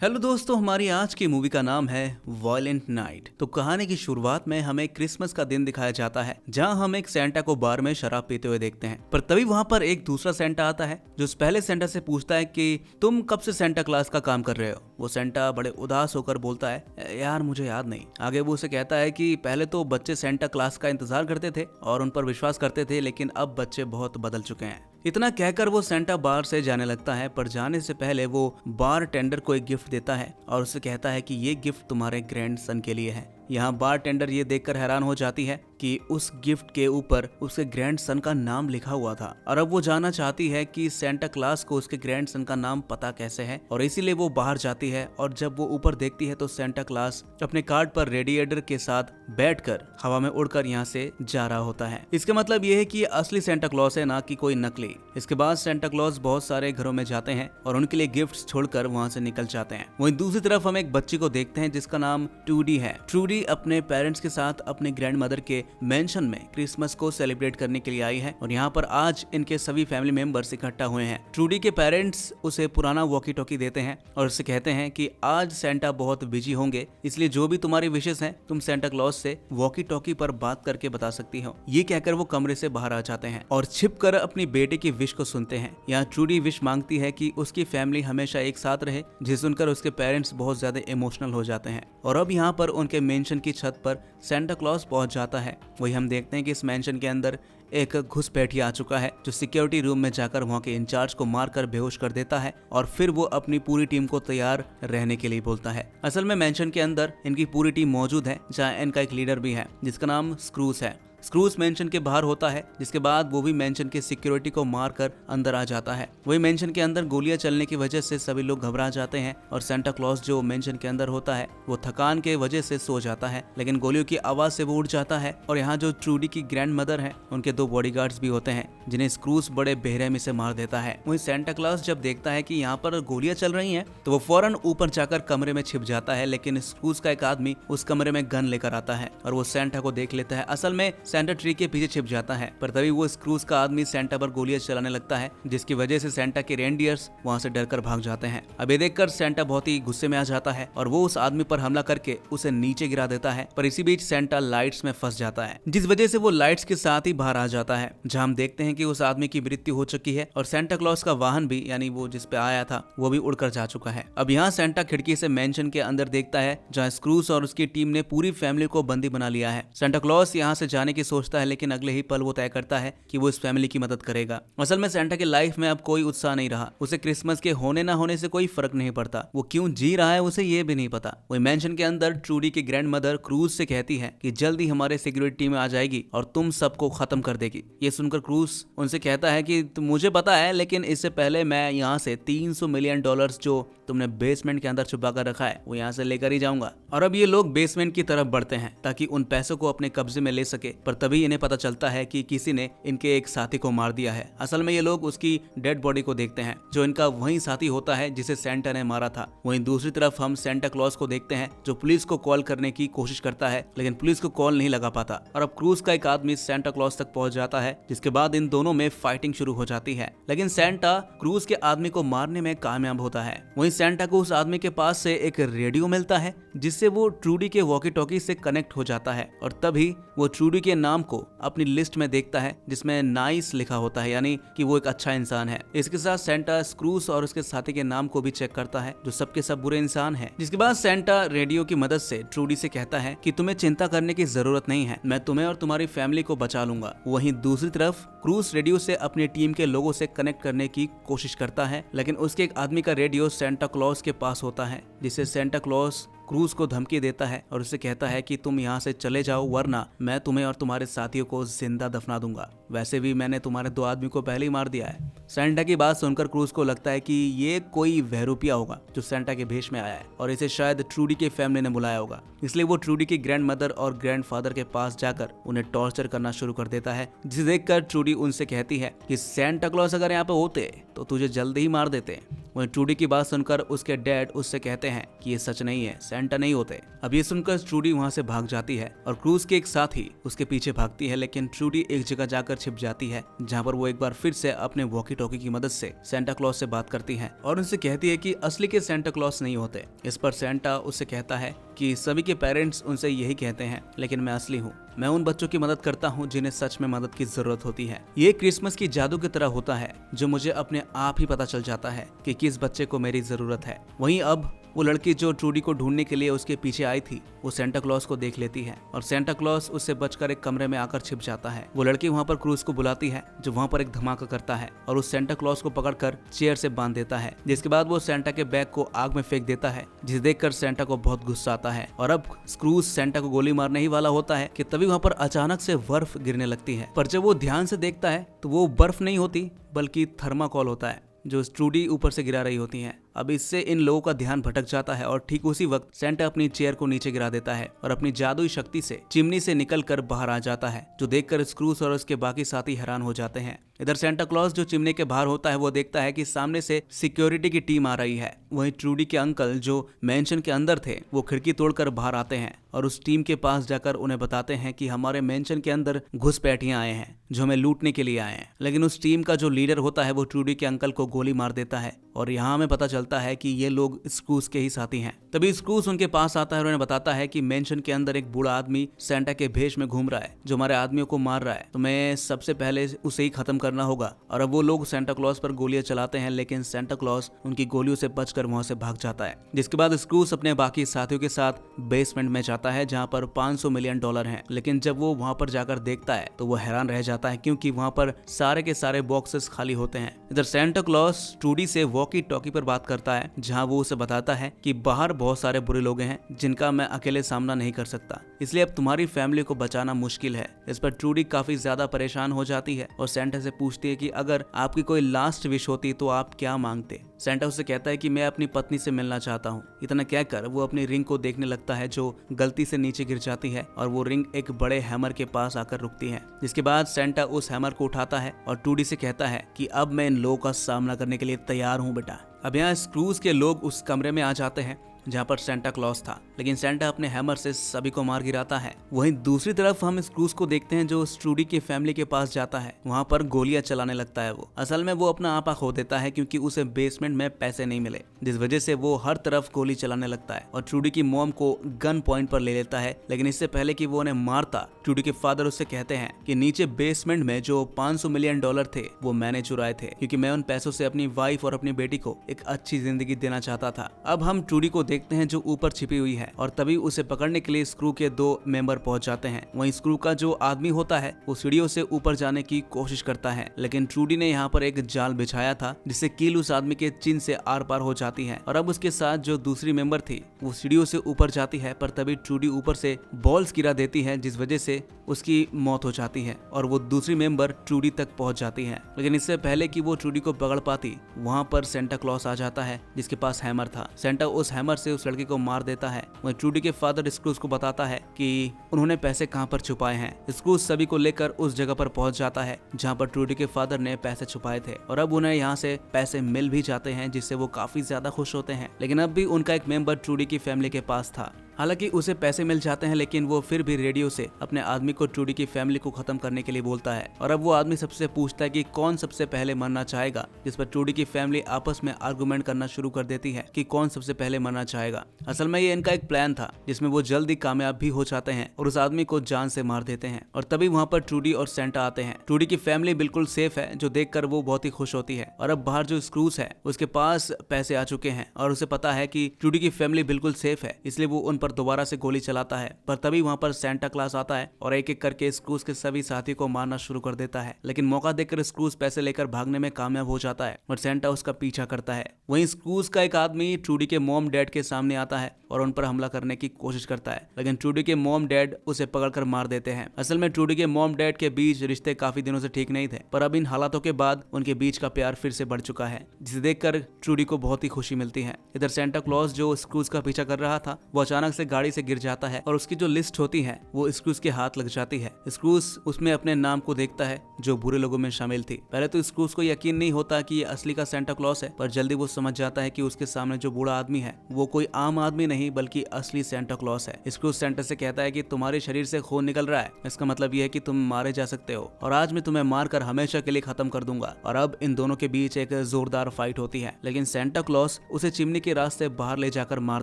Hello दोस्तों, हमारी आज की मूवी का नाम है वायलेंट नाइट। तो कहानी की शुरुआत में हमें क्रिसमस का दिन दिखाया जाता है, जहां हम एक सेंटा को बार में शराब पीते हुए देखते हैं। पर तभी वहां पर एक दूसरा सेंटा आता है जो उस पहले सेंटा से पूछता है कि तुम कब से सेंटा क्लास का काम कर रहे हो। वो सेंटा बड़े उदास होकर बोलता है, यार मुझे याद नहीं। आगे वो उसे कहता है कि पहले तो बच्चे सेंटा क्लास का इंतजार करते थे और उन पर विश्वास करते थे, लेकिन अब बच्चे बहुत बदल चुके हैं। इतना कहकर वो सेंटा बार से जाने लगता है, पर जाने से पहले वो बार टेंडर को एक गिफ्ट देता है और उसे कहता है कि ये गिफ्ट तुम्हारे ग्रैंड सन के लिए है। यहाँ बार टेंडर ये देखकर हैरान हो जाती है कि उस गिफ्ट के ऊपर उसके ग्रैंड सन का नाम लिखा हुआ था और अब वो जानना चाहती है कि सेंटा क्लास को उसके ग्रैंड सन का नाम पता कैसे है, और इसीलिए वो बाहर जाती है। और जब वो ऊपर देखती है तो सेंटा क्लास अपने कार्ड पर रेडिएटर के साथ बैठकर हवा में उड़कर यहाँ से जा रहा होता है। इसका मतलब ये है कि ये असली सेंटा क्लॉस है, ना कि कोई नकली। इसके बाद सेंटा क्लॉस बहुत सारे घरों में जाते हैं और उनके लिए गिफ्ट्स छोड़कर वहाँ से निकल जाते हैं। वहीं दूसरी तरफ हम एक बच्ची को देखते हैं जिसका नाम ट्रूडी है। ट्रूडी अपने पेरेंट्स के साथ अपने ग्रैंड मदर के मेंशन में क्रिसमस को सेलिब्रेट करने के लिए आई है और यहाँ पर आज इनके सभी फैमिली मेंबर्स इकट्ठा हुए हैं। ट्रूडी के पेरेंट्स उसे पुराना वॉकी टॉकी देते हैं और उसे कहते हैं कि आज सेंटा बहुत बिजी होंगे, इसलिए जो भी तुम्हारी विशेष हैं तुम सेंटा क्लॉज से वॉकी टॉकी पर बात करके बता सकती हो। ये कहकर वो कमरे से बाहर आ जाते हैं और छिपकर अपनी बेटे की विश को सुनते हैं। यहाँ ट्रूडी विश मांगती है कि उसकी फैमिली हमेशा एक साथ रहे, जिसे सुनकर उसके पेरेंट्स बहुत ज्यादा इमोशनल हो जाते हैं। और अब यहाँ पर उनके मेंशन की छत पर सेंटा क्लॉज पहुंच जाता है। वही हम देखते हैं कि इस मेंशन के अंदर एक घुसपैठिया आ चुका है जो सिक्योरिटी रूम में जाकर वहां के इंचार्ज को मारकर बेहोश कर देता है और फिर वो अपनी पूरी टीम को तैयार रहने के लिए बोलता है। असल में मेंशन के अंदर इनकी पूरी टीम मौजूद है, जहां इनका एक लीडर भी है जिसका नाम स्क्रूस है। स्क्रूस मेंशन के बाहर होता है, जिसके बाद वो भी मेंशन के सिक्योरिटी को मारकर अंदर आ जाता है। वही मेंशन के अंदर गोलियां चलने की वजह से सभी लोग घबरा जाते हैं और सेंटा क्लॉज जो मेंशन के अंदर होता है वो थकान के वजह से सो जाता है, लेकिन गोलियों की आवाज से वो उठ जाता है। और यहाँ जो ट्रूडी की ग्रैंड मदर है उनके 2 बॉडीगार्ड्स भी होते हैं जिन्हें स्क्रूस बड़े बेरहमी से मार देता है। वही सेंटा क्लॉज जब देखता है कि यहाँ पर गोलियां चल रही हैं तो वो फौरन ऊपर जाकर कमरे में छिप जाता है, लेकिन स्क्रूस का एक आदमी उस कमरे में गन लेकर आता है और वो सेंटा को देख लेता है। असल में सेंटा ट्री के पीछे छिप जाता है, पर तभी वो स्क्रूस का आदमी सेंटा पर गोलियां चलाने लगता है, जिसकी वजह से सेंटा के रेनडियर्स वहां से डरकर भाग जाते हैं। अब ये देखकर सेंटा बहुत ही गुस्से में आ जाता है और वो उस आदमी पर हमला करके उसे नीचे गिरा देता है। पर इसी बीच सेंटा लाइट्स में फंस जाता है, जिस वजह से वो लाइट्स के साथ ही बाहर आ जाता है, जहां हम देखते हैं कि उस आदमी की मृत्यु हो चुकी है और सेंटा क्लॉज का वाहन भी, यानी वो जिस पे आया था, वो भी उड़कर जा चुका है। अब यहाँ सेंटा खिड़की से मेंशन के अंदर देखता है जहाँ स्क्रूस और उसकी टीम ने पूरी फैमिली को बंदी बना लिया है। सेंटा क्लॉज यहाँ से जाने की सोचता है, लेकिन अगले ही पल वो तय करता है कि वो इस फैमिली की मदद करेगा। असल में सेंटा की लाइफ में अब कोई उत्साह नहीं रहा, उसे क्रिसमस के होने ना होने से कोई फर्क नहीं पड़ता। वो क्यों जी रहा है उसे ये भी नहीं पता। वही मेंशन के अंदर ट्रूडी की ग्रैंड मदर क्रूज से कहती है कि जल्दी हमारे सिक्योरिटी टीम आ जाएगी और तुम सबको खत्म कर देगी। ये सुनकर क्रूज उनसे कहता है कि मुझे पता है, लेकिन इससे पहले मैं यहाँ से $300 मिलियन जो तुमने बेसमेंट के अंदर छुपा कर रखा है वो यहाँ से लेकर ही जाऊंगा। और अब ये लोग बेसमेंट की तरफ बढ़ते हैं ताकि उन पैसों को अपने कब्जे में ले सके, पर तभी इन्हें पता चलता है कि किसी ने इनके एक साथी को मार दिया है। असल में ये लोग उसकी डेड बॉडी को देखते हैं जो इनका वही साथी होता है जिसे सेंटा ने मारा था। वहीं दूसरी तरफ हम सेंटा क्लॉज को देखते हैं जो पुलिस को कॉल करने की कोशिश करता है, लेकिन पुलिस को कॉल नहीं लगा पाता। और अब क्रूज का एक आदमी सेंटा क्लॉज तक पहुंच जाता है, जिसके बाद इन दोनों में फाइटिंग शुरू हो जाती है, लेकिन सेंटा क्रूज के आदमी को मारने में कामयाब होता है। वहीं सेंटा को उस आदमी के पास से एक रेडियो मिलता है जिससे वो ट्रूडी के वॉकी टॉकी से कनेक्ट हो जाता है और तभी वो ट्रूडी के नाम को अपनी लिस्ट में देखता है जिसमें नाइस लिखा होता है, यानी कि वो एक अच्छा इंसान है। इसके साथ सेंटा स्क्रूस और उसके साथी के नाम को भी चेक करता है जो सबके सब बुरे इंसान है। जिसके बाद सेंटा रेडियो की मदद से ट्रूडी से कहता है कि तुम्हें चिंता करने की जरूरत नहीं है, मैं तुम्हें और तुम्हारी फैमिली को बचा लूंगा। वहीं दूसरी तरफ क्रूज रेडियो से अपनी टीम के लोगों से कनेक्ट करने की कोशिश करता है, लेकिन उसके एक आदमी का रेडियो सेंटा क्लॉज के पास होता है, जिसे सेंटा क्लॉज क्रूज को धमकी देता है और उसे कहता है कि तुम यहाँ से चले जाओ वरना मैं तुम्हें और तुम्हारे साथियों को जिंदा दफना दूंगा। वैसे भी मैंने तुम्हारे 2 आदमी को पहले ही मार दिया है। सेंटा की बात सुनकर क्रूज को लगता है कि ये कोई वहरूपिया होगा जो सेंटा के भेष में आया है और इसे शायद ट्रूडी की फैमिली ने बुलाया होगा, इसलिए वो ट्रूडी की ग्रैंड मदर और ग्रैंड फादर के पास जाकर उन्हें टॉर्चर करना शुरू कर देता है, जिसे देखकर ट्रूडी उनसे कहती है कि सेंटा क्लॉज अगर यहाँ पे होते तो तुझे जल्दी ही मार देते। वहीं ट्रूडी की बात सुनकर उसके डैड उससे कहते हैं कि ये सच नहीं है, सेंटा नहीं होते। अब ये सुनकर ट्रूडी वहां से भाग जाती है और क्रूज के एक साथी उसके पीछे भागती है, लेकिन ट्रूडी एक जगह जाकर छिप जाती है जहाँ पर वो एक बार फिर से अपने वॉकी टॉकी की मदद से सेंटा क्लॉज से बात करती है और उनसे कहती है कि असली के सेंटा क्लॉज नहीं होते। इस पर सेंटा उससे कहता है कि सभी के पेरेंट्स उनसे यही कहते हैं, लेकिन मैं असली हूँ। मैं उन बच्चों की मदद करता हूँ जिन्हें सच में मदद की जरूरत होती है। ये क्रिसमस की जादू की तरह होता है जो मुझे अपने आप ही पता चल जाता है कि किस बच्चे को मेरी जरूरत है। वहीं अब वो लड़की जो ट्रूडी को ढूंढने के लिए उसके पीछे आई थी वो सेंटा क्लॉज को देख लेती है और सेंटा क्लॉज उससे बचकर एक कमरे में आकर छिप जाता है। वो लड़की वहाँ पर क्रूज को बुलाती है जो वहाँ पर एक धमाका करता है और उस सेंटा क्लॉज को पकड़कर चेयर से बांध देता है, जिसके बाद वो सेंटा के बैग को आग में फेंक देता है, जिसे देखकर सेंटा को बहुत गुस्सा आता है और अब क्रूज सेंटा को गोली मारने ही वाला होता है कि तभी वहाँ पर अचानक से बर्फ गिरने लगती है। पर जब वो ध्यान से देखता है तो वो बर्फ नहीं होती बल्कि थर्माकोल होता है जो ट्रूडी ऊपर से गिरा रही होती है। अब इससे इन लोगों का ध्यान भटक जाता है और ठीक उसी वक्त सेंटा अपनी चेयर को नीचे गिरा देता है और अपनी जादुई शक्ति से चिमनी से निकलकर बाहर आ जाता है, जो देखकर स्क्रूज और उसके बाकी साथी हैरान हो जाते हैं। इधर सेंटा क्लॉज जो चिमनी के बाहर होता है वो देखता है कि सामने से सिक्योरिटी की टीम आ रही है। वहीं ट्रूडी के अंकल जो मेंशन के अंदर थे वो खिड़की तोड़कर बाहर आते हैं और उस टीम के पास जाकर उन्हें बताते हैं कि हमारे मेंशन के अंदर घुसपैठियां आए हैं जो हमें लूटने के लिए आए हैं। लेकिन उस टीम का जो लीडर होता है वो ट्रूडी के अंकल को गोली मार देता है और यहाँ हमें पता चलता है कि ये लोग स्क्रूज के ही साथी हैं। तभी स्क्रूज उनके पास आता है और उन्हें बताता है कि मेंशन के अंदर एक बूढ़ा आदमी सेंटा के भेष में घूम रहा है जो हमारे आदमियों को मार रहा है, तो मैं सबसे पहले उसे ही खत्म करना होगा। और अब वो लोग सेंटा क्लॉज पर गोलियां चलाते हैं, लेकिन सेंटा क्लॉज उनकी गोलियों से बचकर वहां से भाग जाता है। जिसके बाद स्क्रूज अपने बाकी साथियों के साथ बेसमेंट में जाता है जहाँ पर $500 मिलियन हैं। लेकिन जब वो वहां पर जाकर देखता है तो वो हैरान रह जाता है क्योंकि वहां पर सारे के सारे बॉक्सेस खाली होते हैं। इधर सेंटा क्लॉज ट्रूडी से वॉकी टॉकी पर बात करता है जहां वो उसे बताता है कि बाहर बहुत सारे बुरे लोग हैं जिनका मैं अकेले सामना नहीं कर सकता, इसलिए अब तुम्हारी फैमिली को बचाना मुश्किल है। इस पर ट्रूडी काफी ज्यादा परेशान हो जाती है और सेंटा से पूछती है कि अगर आपकी कोई लास्ट विश होती तो आप क्या मांगते। सेंटा उससे कहता है कि मैं अपनी पत्नी से मिलना चाहता हूँ। इतना कहकर वो अपनी रिंग को देखने लगता है जो गलती से नीचे गिर जाती है और वो रिंग एक बड़े हैमर के पास आकर रुकती है। जिसके बाद सेंटा उस हैमर को उठाता है और ट्रूडी से कहता है कि अब मैं इन लोगों का सामना करने के लिए तैयार हूँ बेटा। अब यहाँ स्क्रूज के लोग उस कमरे में आ जाते हैं जहाँ पर सेंटा क्लॉज था, लेकिन सेंटा अपने हैमर से सभी को मार गिराता है। वहीं दूसरी तरफ हम स्क्रूज को देखते हैं जो ट्रूडी की फैमिली के पास जाता है, वहाँ पर गोलियां चलाने लगता है। वो असल में वो अपना आपा खो देता है क्योंकि उसे बेसमेंट में पैसे नहीं मिले, जिस वजह से वो हर तरफ गोली चलाने लगता है और ट्रूडी की मॉम को गन पॉइंट पर ले लेता है। लेकिन इससे पहले कि वो उन्हें मारता, ट्रूडी के फादर उससे कहते हैं कि नीचे बेसमेंट में जो $500 मिलियन थे वो मैंने चुराए थे क्योंकि मैं उन पैसों से अपनी वाइफ और अपनी बेटी को एक अच्छी जिंदगी देना चाहता था। अब हम ट्रूडी को देखते हैं जो ऊपर छिपी हुई है और तभी उसे पकड़ने के लिए स्क्रू के 2 मेंबर पहुंच जाते हैं। वहीं स्क्रू का जो आदमी होता है वो सीढ़ियों से ऊपर जाने की कोशिश करता है, लेकिन ट्रूडी ने यहाँ पर एक जाल बिछाया था जिससे कील उस आदमी के चिन से आर पार हो जाती है और अब उसके साथ जो दूसरी मेंबर थी वो सीढ़ियों से ऊपर जाती है। पर तभी ट्रूडी ऊपर से बॉल्स गिरा देती है जिस वजह से उसकी मौत हो जाती है और वो दूसरी मेंबर ट्रूडी तक पहुंच जाती है। लेकिन इससे पहले कि वो ट्रूडी को पकड़ पाती, वहाँ पर सेंटा क्लॉज आ जाता है जिसके पास हैमर था। सेंटा उस हैमर से उस लड़की को मार देता है। वहीं ट्रूडी के फादर स्क्रूज को बताता है कि उन्होंने पैसे कहां पर छुपाए हैं। स्क्रूज सभी को लेकर उस जगह पर पहुंच जाता है जहां पर ट्रूडी के फादर ने पैसे छुपाए थे और अब उन्हें यहां से पैसे मिल भी जाते हैं जिससे वो काफी ज्यादा खुश होते हैं। लेकिन अब भी उनका एक मेंबर ट्रूडी की फैमिली के पास था। हालांकि उसे पैसे मिल जाते हैं लेकिन वो फिर भी रेडियो से अपने आदमी को ट्रूडी की फैमिली को खत्म करने के लिए बोलता है और अब वो आदमी सबसे पूछता है कि कौन सबसे पहले मरना चाहेगा, जिस पर ट्रूडी की फैमिली आपस में आर्गुमेंट करना शुरू कर देती है कि कौन सबसे पहले मरना चाहेगा। असल में ये इनका एक प्लान था जिसमें वो जल्दी कामयाब भी हो जाते हैं और उस आदमी को जान से मार देते हैं और तभी वहाँ पर ट्रूडी और सेंटा आते हैं। ट्रूडी की फैमिली बिल्कुल सेफ है जो देखकर वो बहुत ही खुश होती है और अब बाहर जो स्क्रूज है उसके पास पैसे आ चुके हैं और उसे पता है कि ट्रूडी की फैमिली बिल्कुल सेफ है, इसलिए वो उन पर दोबारा से गोली चलाता है। पर तभी वहाँ पर सेंटा क्लॉज आता है और एक एक करके स्क्रूज के सभी साथी को मारना शुरू कर देता है। लेकिन मौका देखकर स्क्रूज पैसे लेकर भागने में कामयाब हो जाता है और सेंटा उसका पीछा करता है। वहीं स्क्रूज का एक आदमी ट्रूडी के मॉम डैड के सामने आता है और उन पर हमला करने की कोशिश करता है, लेकिन ट्रूडी के मॉम डैड उसे पकड़कर मार देते हैं। असल में ट्रूडी के मॉम डैड के बीच रिश्ते काफी दिनों से ठीक नहीं थे, पर अब इन हालातों के बाद उनके बीच का प्यार फिर से बढ़ चुका है, जिसे देखकर ट्रूडी को बहुत ही खुशी मिलती है। इधर सेंटा क्लॉज जो स्क्रूज का पीछा कर रहा था वो अचानक अचानक से गाड़ी से गिर जाता है और उसकी जो लिस्ट होती है वो स्क्रूज के हाथ लग जाती है। स्क्रूज उसमें अपने नाम को देखता है जो बुरे लोगों में शामिल थी। पहले तो स्क्रूज को यकीन नहीं होता कि ये असली का सेंटा क्लॉस है, पर जल्दी वो समझ जाता है कि उसके सामने जो बूढ़ा आदमी है वो कोई आम आदमी नहीं बल्कि असली सेंटा क्लॉस है। स्क्रूज सेंटा से कहता है कि तुम्हारे शरीर से खून निकल रहा है, इसका मतलब यह है कि तुम मारे जा सकते हो और आज मैं तुम्हें मारकर हमेशा के लिए खत्म कर दूंगा। और अब इन दोनों के बीच एक जोरदार फाइट होती है, लेकिन सेंटा क्लॉस उसे चिमनी के रास्ते बाहर ले जाकर मार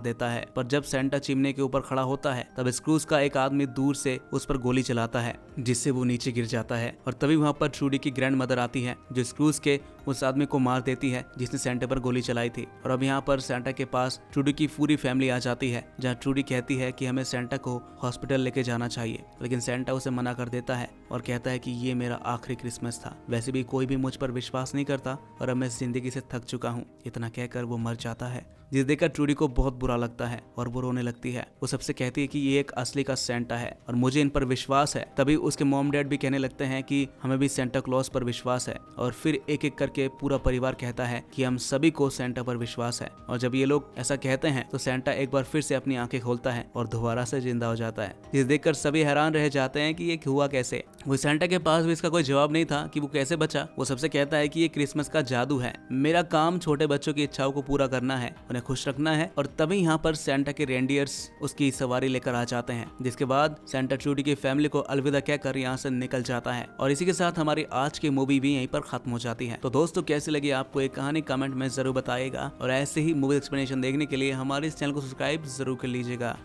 देता है। पर जब सेंटा चिमनी के ऊपर खड़ा होता है तब स्क्रूज का एक आदमी दूर से उस पर गोली चलाता है जिससे वो नीचे गिर जाता है। और तभी वहां पर ट्रूडी की ग्रैंड मदर आती है जो स्क्रूज के उस आदमी को मार देती है जिसने सेंटा पर गोली चलाई थी। और अब यहाँ पर सेंटा के पास ट्रूडी की पूरी फैमिली आ जाती है, जहाँ ट्रूडी कहती है कि हमें सेंटा को हॉस्पिटल लेके जाना चाहिए, लेकिन सेंटा उसे मना कर देता है और कहता है कि ये मेरा आखिरी क्रिसमस था, वैसे भी कोई भी मुझ पर विश्वास नहीं करता और अब मैं जिंदगी से थक चुका हूँ। इतना कहकर वो मर जाता है, जिस देखकर ट्रूडी को बहुत बुरा लगता है और वो रोने लगती है। वो सबसे कहती है कि ये एक असली का सेंटा है और मुझे इन पर विश्वास है। तभी उसके मॉम डैड भी कहने लगते हैं कि हमें भी सेंटा क्लॉस पर विश्वास है और फिर एक एक करके पूरा परिवार कहता है कि हम सभी को सेंटा पर विश्वास है। और जब ये लोग ऐसा कहते हैं तो सेंटा एक बार फिर से अपनी आंखें खोलता है और दोबारा से जिंदा हो जाता है, जिस देखकर सभी हैरान रह जाते हैं कि ये हुआ कैसे। वो सेंटा के पास भी इसका कोई जवाब नहीं था कि वो कैसे बचा। वो सबसे कहता है कि ये क्रिसमस का जादू है, मेरा काम छोटे बच्चों की इच्छाओं को पूरा करना है, उन्हें खुश रखना है। और तभी यहाँ पर सेंटा के रेंडियर्स उसकी सवारी लेकर आ जाते हैं, जिसके बाद सेंटा ट्रूडी की फैमिली को अलविदा कहकर यहाँ से निकल जाता है। और इसी के साथ हमारी आज की मूवी भी यहीं पर खत्म हो जाती है। तो दोस्तों कैसी लगी आपको ये कहानी कमेंट में जरूर बताइएगा और ऐसे ही मूवी एक्सप्लेनेशन देखने के लिए हमारे इस चैनल को सब्सक्राइब जरूर कर लीजिएगा।